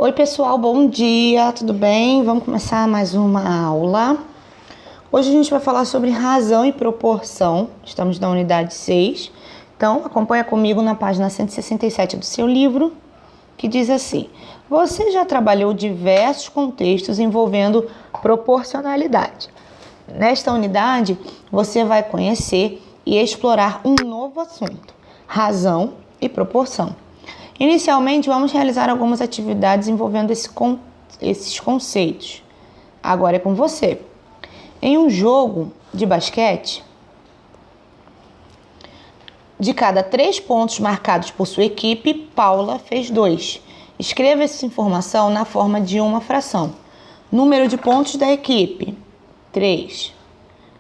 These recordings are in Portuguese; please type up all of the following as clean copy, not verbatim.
Oi pessoal, bom dia, tudo bem? Vamos começar mais uma aula. Hoje a gente vai falar sobre razão e proporção. Estamos na unidade 6. Então, acompanha comigo na página 167 do seu livro, que diz assim: você já trabalhou diversos contextos envolvendo proporcionalidade. Nesta unidade, você vai conhecer e explorar um novo assunto: razão e proporção. Inicialmente, vamos realizar algumas atividades envolvendo esses conceitos. Agora é com você. Em um jogo de basquete, de cada 3 pontos marcados por sua equipe, Paula fez 2. Escreva essa informação na forma de uma fração. Número de pontos da equipe, 3.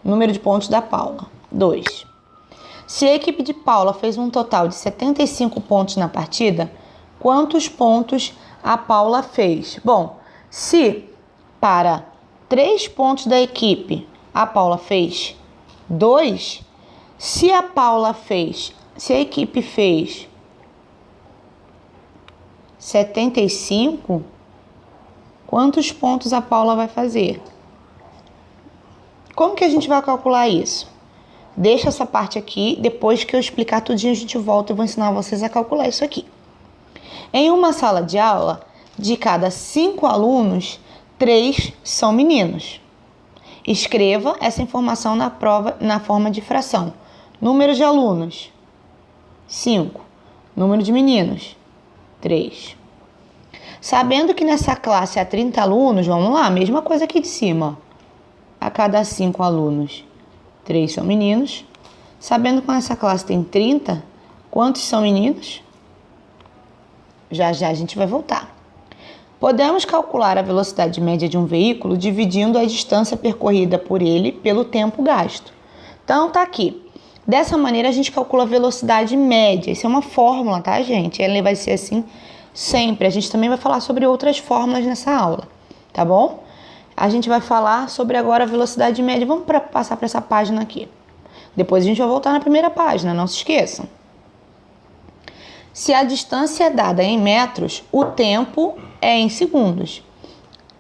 Número de pontos da Paula, 2. Se a equipe de Paula fez um total de 75 pontos na partida, quantos pontos a Paula fez? Bom, se para 3 pontos da equipe a Paula fez 2, se a equipe fez 75, quantos pontos a Paula vai fazer? Como que a gente vai calcular isso? Deixa essa parte aqui, depois que eu explicar tudinho a gente volta e vou ensinar vocês a calcular isso aqui. Em uma sala de aula, de cada 5 alunos, 3 são meninos. Escreva essa informação na prova na forma de fração. Número de alunos, 5. Número de meninos, 3. Sabendo que nessa classe há 30 alunos, vamos lá, mesma coisa aqui de cima. A cada 5 alunos, 3 são meninos. Sabendo que nessa classe tem 30, quantos são meninos? Já a gente vai voltar. Podemos calcular a velocidade média de um veículo dividindo a distância percorrida por ele pelo tempo gasto. Então, tá aqui. Dessa maneira, a gente calcula a velocidade média. Isso é uma fórmula, tá, gente? Ela vai ser assim sempre. A gente também vai falar sobre outras fórmulas nessa aula, tá bom? A gente vai falar sobre agora a velocidade média. Vamos passar para essa página aqui. Depois a gente vai voltar na primeira página, não se esqueçam. Se a distância é dada em metros, o tempo é em segundos.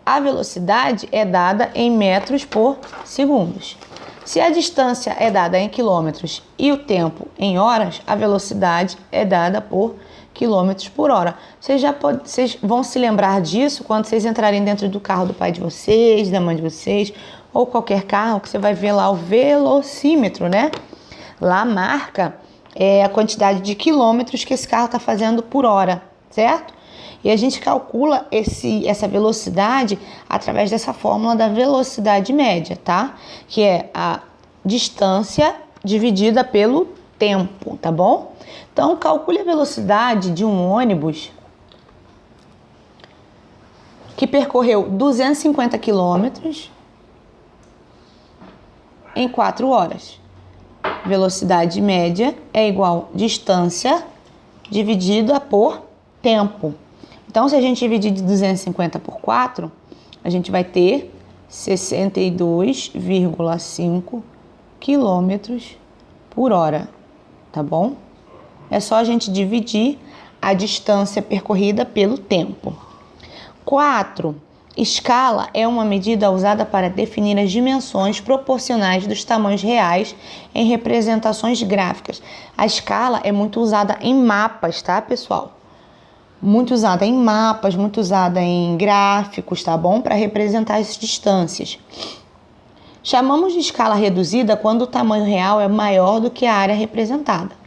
A velocidade é dada em metros por segundos. Se a distância é dada em quilômetros e o tempo em horas, a velocidade é dada por quilômetros por hora. Vocês vão se lembrar disso quando vocês entrarem dentro do carro do pai de vocês, da mãe de vocês, ou qualquer carro, que você vai ver lá o velocímetro, né? Lá marca a quantidade de quilômetros que esse carro está fazendo por hora, certo? E a gente calcula essa velocidade através dessa fórmula da velocidade média, tá? Que é a distância dividida pelo tempo, tá bom? Então, calcule a velocidade de um ônibus que percorreu 250 quilômetros em 4 horas. Velocidade média é igual distância dividida por tempo. Então, se a gente dividir de 250 por 4, a gente vai ter 62,5 quilômetros por hora, tá bom? É só a gente dividir a distância percorrida pelo tempo. 4. Escala é uma medida usada para definir as dimensões proporcionais dos tamanhos reais em representações gráficas. A escala é muito usada em mapas, tá, pessoal? Muito usada em mapas, muito usada em gráficos, tá bom? Para representar as distâncias. Chamamos de escala reduzida quando o tamanho real é maior do que a área representada.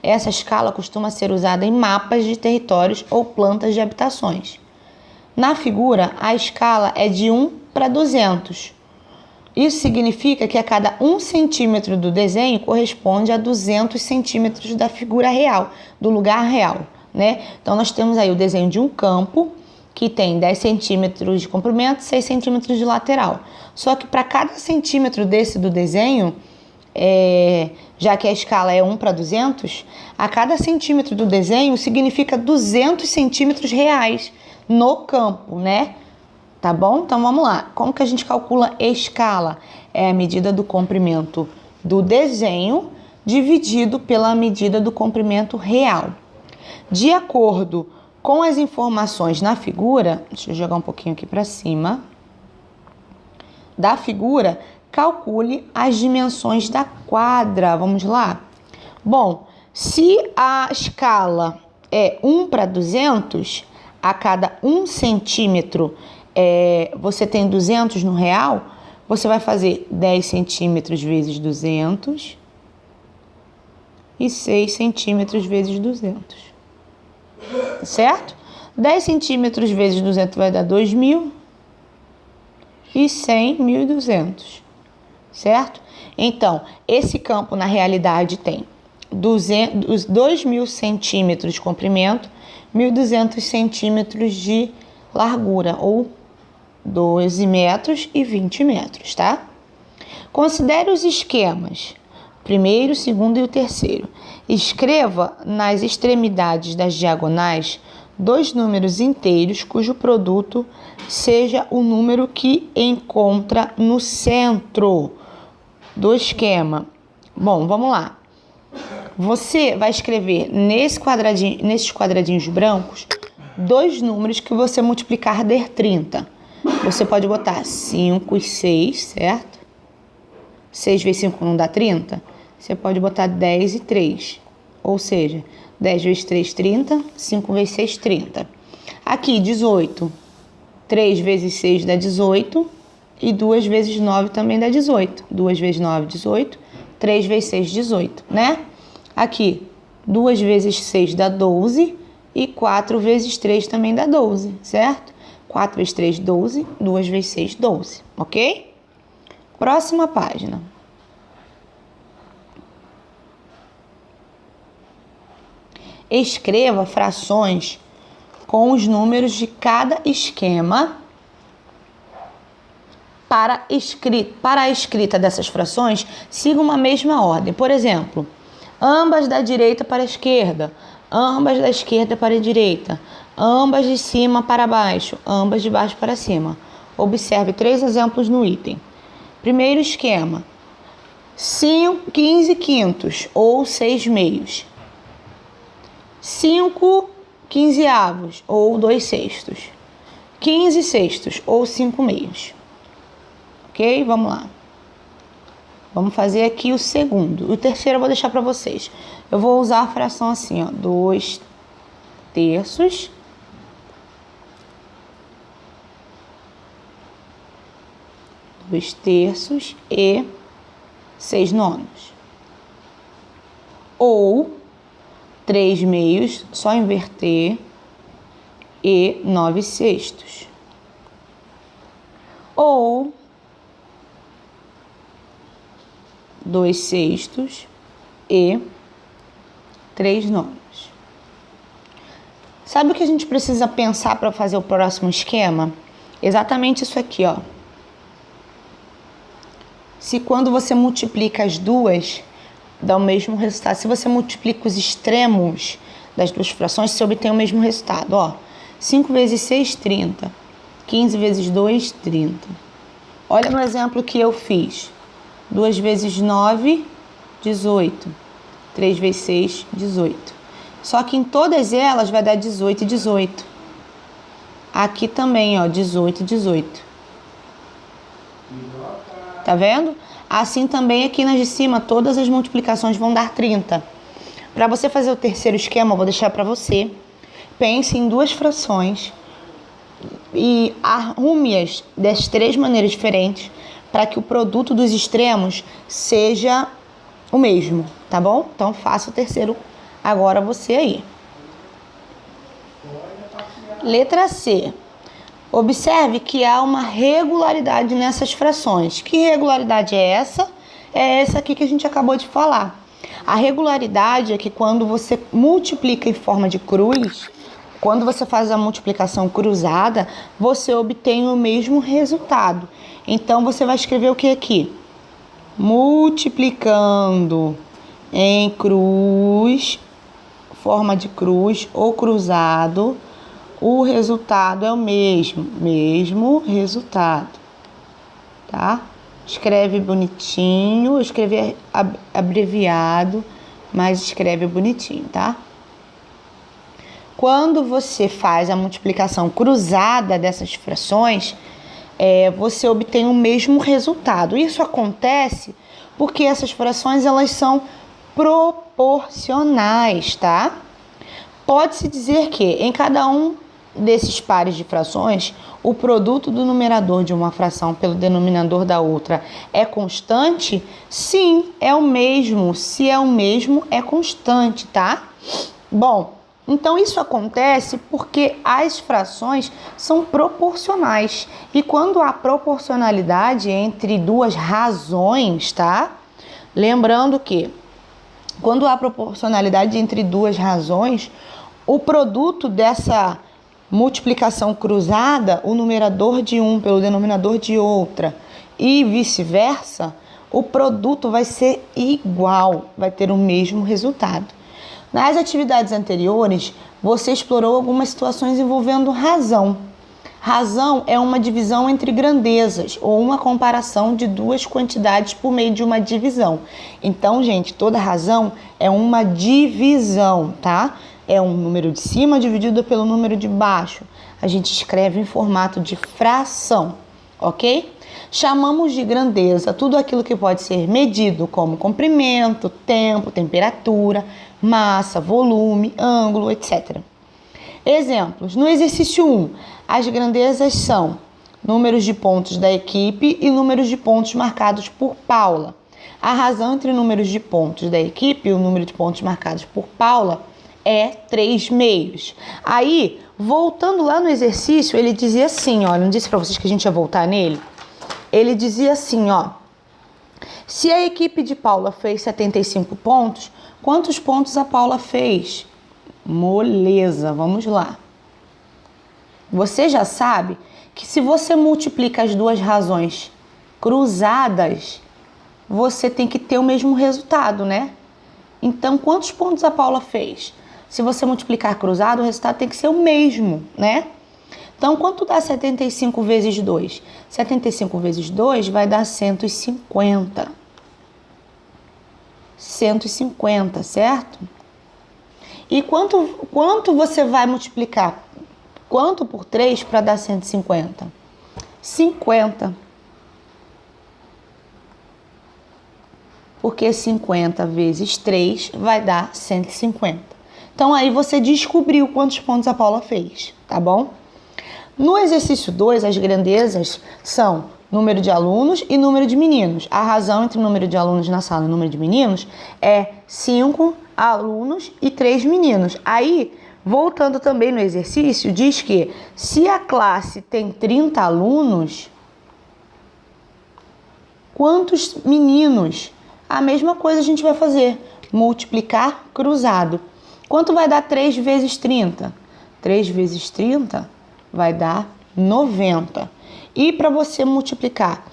Essa escala costuma ser usada em mapas de territórios ou plantas de habitações. Na figura, a escala é de 1 para 200. Isso significa que a cada 1 centímetro do desenho corresponde a 200 centímetros da figura real, do lugar real, né? Então, nós temos aí o desenho de um campo que tem 10 centímetros de comprimento e 6 centímetros de lateral. Só que para cada centímetro desse do desenho, já que a escala é 1 para 200, a cada centímetro do desenho significa 200 centímetros reais no campo, né? Tá bom? Então vamos lá. Como que a gente calcula escala? É a medida do comprimento do desenho dividido pela medida do comprimento real. De acordo Com as informações na figura, deixa eu jogar um pouquinho aqui para cima, da figura, calcule as dimensões da quadra. Vamos lá? Bom, se a escala é 1:200, a cada 1 centímetro você tem 200 no real, você vai fazer 10 centímetros vezes 200 e 6 centímetros vezes 200, certo? 10 centímetros vezes 200 vai dar 2.000 e 100, 1.200, certo? Então, esse campo na realidade tem 2.000 centímetros de comprimento, 1.200 centímetros de largura, ou 12 metros e 20 metros, tá? Considere os esquemas, primeiro, segundo e o terceiro. Escreva nas extremidades das diagonais 2 números inteiros cujo produto seja o número que encontra no centro do esquema. Bom, vamos lá. Você vai escrever nesses quadradinhos brancos 2 números que você multiplicar der 30. Você pode botar 5 e 6, certo? 6 vezes 5 não dá 30? Você pode botar 10 e 3. Ou seja, 10 vezes 3, 30. 5 vezes 6, 30. Aqui, 18. 3 vezes 6 dá 18. E 2 vezes 9 também dá 18. 2 vezes 9, 18. 3 vezes 6, 18, né? Aqui, 2 vezes 6 dá 12. E 4 vezes 3 também dá 12, certo? 4 vezes 3, 12. 2 vezes 6, 12, ok? Próxima página. Escreva frações com os números de cada esquema. Para a escrita dessas frações, siga uma mesma ordem. Por exemplo, ambas da direita para a esquerda, ambas da esquerda para a direita, ambas de cima para baixo, ambas de baixo para cima. Observe 3 exemplos no item. Primeiro esquema, 15 quintos ou 6 meios. 5 quinzeavos ou 2 sextos. 15 sextos ou 5 meios. Ok? Vamos lá. Vamos fazer aqui o segundo. O terceiro eu vou deixar para vocês. Eu vou usar a fração assim, ó. 2 terços. Dois terços e 6 nonos. Ou 3 meios, só inverter, e 9 sextos. Ou 2 sextos e 3 nonos. Sabe o que a gente precisa pensar para fazer o próximo esquema? Exatamente isso aqui, ó. Se quando você multiplica as duas, dá o mesmo resultado. Se você multiplica os extremos das duas frações, você obtém o mesmo resultado, ó. 5 vezes 6, 30. 15 vezes 2, 30. Olha no exemplo que eu fiz. 2 vezes 9, 18. 3 vezes 6, 18. Só que em todas elas vai dar 18 e 18. Aqui também, ó, 18 e 18. Tá vendo? Assim também aqui nas de cima, todas as multiplicações vão dar 30. Para você fazer o terceiro esquema, eu vou deixar para você. Pense em 2 frações e arrume-as das 3 maneiras diferentes para que o produto dos extremos seja o mesmo, tá bom? Então faça o terceiro agora você aí. Letra C. Observe que há uma regularidade nessas frações. Que regularidade é essa? É essa aqui que a gente acabou de falar. A regularidade é que quando você multiplica em forma de cruz, quando você faz a multiplicação cruzada, você obtém o mesmo resultado. Então, você vai escrever o que aqui? Multiplicando em cruz, forma de cruz ou cruzado, o resultado é o mesmo resultado, tá? Escreve bonitinho, eu escrevi abreviado, mas escreve bonitinho, tá? quando você faz a multiplicação cruzada dessas frações, você obtém o mesmo resultado. Isso acontece porque essas frações elas são proporcionais, tá? Pode-se dizer que em cada um desses pares de frações, o produto do numerador de uma fração pelo denominador da outra é constante? Sim, é o mesmo. Se é o mesmo, é constante, tá? Bom, então isso acontece porque as frações são proporcionais. E quando há proporcionalidade entre duas razões, tá? Lembrando que quando há proporcionalidade entre duas razões, o produto dessa multiplicação cruzada, o numerador de um pelo denominador de outra e vice-versa, o produto vai ser igual, vai ter o mesmo resultado. Nas atividades anteriores, você explorou algumas situações envolvendo razão. Razão é uma divisão entre grandezas ou uma comparação de duas quantidades por meio de uma divisão. Então, gente, toda razão é uma divisão, tá? É um número de cima dividido pelo número de baixo. A gente escreve em formato de fração, ok? Chamamos de grandeza tudo aquilo que pode ser medido, como comprimento, tempo, temperatura, massa, volume, ângulo, etc. Exemplos. No exercício 1, as grandezas são números de pontos da equipe e números de pontos marcados por Paula. A razão entre números de pontos da equipe e o número de pontos marcados por Paula é 3/2. Aí, voltando lá no exercício, ele dizia assim, ó, não disse para vocês que a gente ia voltar nele? Ele dizia assim, ó, se a equipe de Paula fez 75 pontos, quantos pontos a Paula fez? Moleza, vamos lá. Você já sabe que se você multiplica as duas razões cruzadas, você tem que ter o mesmo resultado, né? Então, quantos pontos a Paula fez? Se você multiplicar cruzado, o resultado tem que ser o mesmo, né? Então, quanto dá 75 vezes 2? 75 vezes 2 vai dar 150. 150, certo? E quanto você vai multiplicar? Quanto por 3 para dar 150? 50. Porque 50 vezes 3 vai dar 150. Então, aí você descobriu quantos pontos a Paula fez, tá bom? No exercício 2, as grandezas são número de alunos e número de meninos. A razão entre o número de alunos na sala e o número de meninos é 5 alunos e 3 meninos. Aí, voltando também no exercício, diz que se a classe tem 30 alunos, quantos meninos? A mesma coisa a gente vai fazer, multiplicar cruzado. Quanto vai dar 3 vezes 30? 3 vezes 30 vai dar 90. E para você multiplicar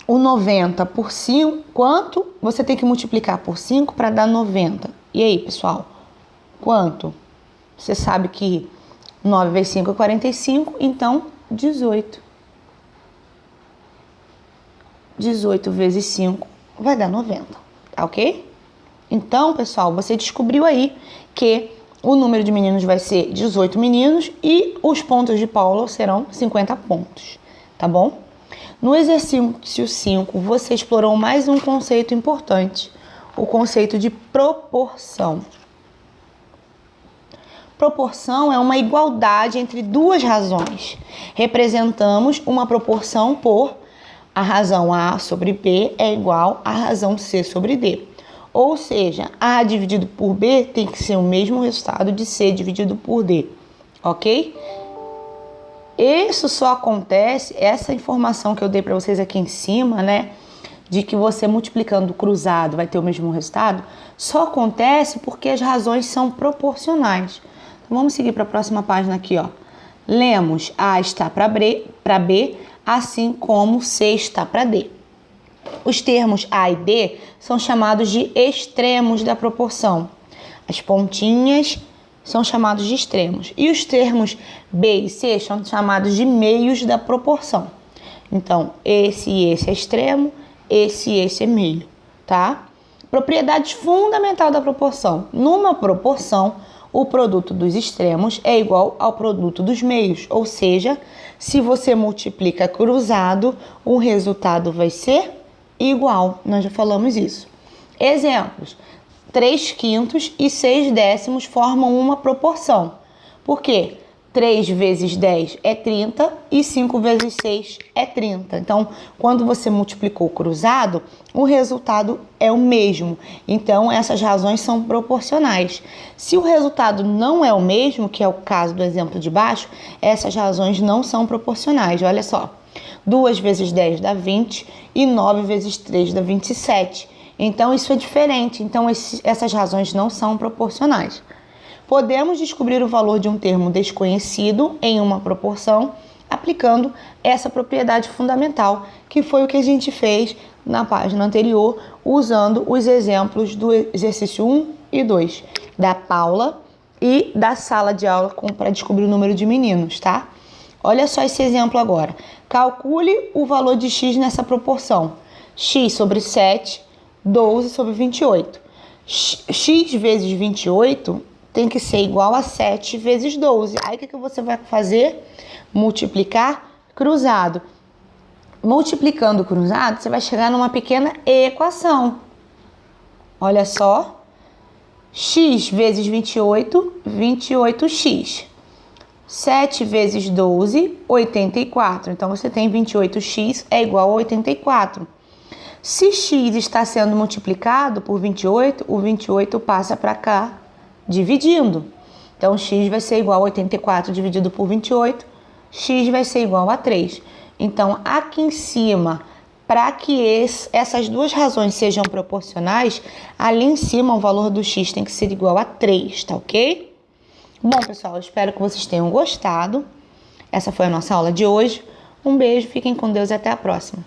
o 90 por 5, quanto? Você tem que multiplicar por 5 para dar 90. E aí, pessoal? Quanto? Você sabe que 9 vezes 5 é 45, então 18. 18 vezes 5 vai dar 90, tá ok? Então, pessoal, você descobriu aí que o número de meninos vai ser 18 meninos e os pontos de Paula serão 50 pontos, tá bom? No exercício 5, você explorou mais um conceito importante, o conceito de proporção. Proporção é uma igualdade entre duas razões. Representamos uma proporção por a razão A sobre B é igual à razão C sobre D. Ou seja, A dividido por B tem que ser o mesmo resultado de C dividido por D, ok? Isso só acontece, essa informação que eu dei para vocês aqui em cima, né? De que você multiplicando cruzado vai ter o mesmo resultado, só acontece porque as razões são proporcionais. Então, vamos seguir para a próxima página aqui, ó. Lemos A está para B, assim como C está para D. Os termos A e D são chamados de extremos da proporção. As pontinhas são chamados de extremos. E os termos B e C são chamados de meios da proporção. Então, esse e esse é extremo, esse e esse é meio, tá? Propriedade fundamental da proporção. Numa proporção, O produto dos extremos é igual ao produto dos meios, ou seja, se você multiplica cruzado, o resultado vai ser igual. Nós já falamos isso. Exemplos: 3/5 e 6/10 formam uma proporção. Por quê? 3 vezes 10 é 30 e 5 vezes 6 é 30. Então, quando você multiplicou cruzado, o resultado é o mesmo. Então, essas razões são proporcionais. Se o resultado não é o mesmo, que é o caso do exemplo de baixo, essas razões não são proporcionais. Olha só, 2 vezes 10 dá 20 e 9 vezes 3 dá 27. Então, isso é diferente. Então, essas razões não são proporcionais. Podemos descobrir o valor de um termo desconhecido em uma proporção aplicando essa propriedade fundamental, que foi o que a gente fez na página anterior, usando os exemplos do exercício 1 e 2, da Paula e da sala de aula para descobrir o número de meninos, tá? Olha só esse exemplo agora. Calcule o valor de x nessa proporção. X sobre 7, 12 sobre 28. X vezes 28 tem que ser igual a 7 vezes 12. Aí o que você vai fazer? Multiplicar cruzado. Multiplicando cruzado, você vai chegar numa pequena equação. Olha só. X vezes 28, 28x. 7 vezes 12, 84. Então, você tem 28x é igual a 84. Se x está sendo multiplicado por 28, o 28 passa para cá, dividindo. Então, x vai ser igual a 84 dividido por 28, x vai ser igual a 3. Então, aqui em cima, para que essas duas razões sejam proporcionais, ali em cima o valor do x tem que ser igual a 3, tá ok? Bom, pessoal, eu espero que vocês tenham gostado. Essa foi a nossa aula de hoje. Um beijo, fiquem com Deus e até a próxima.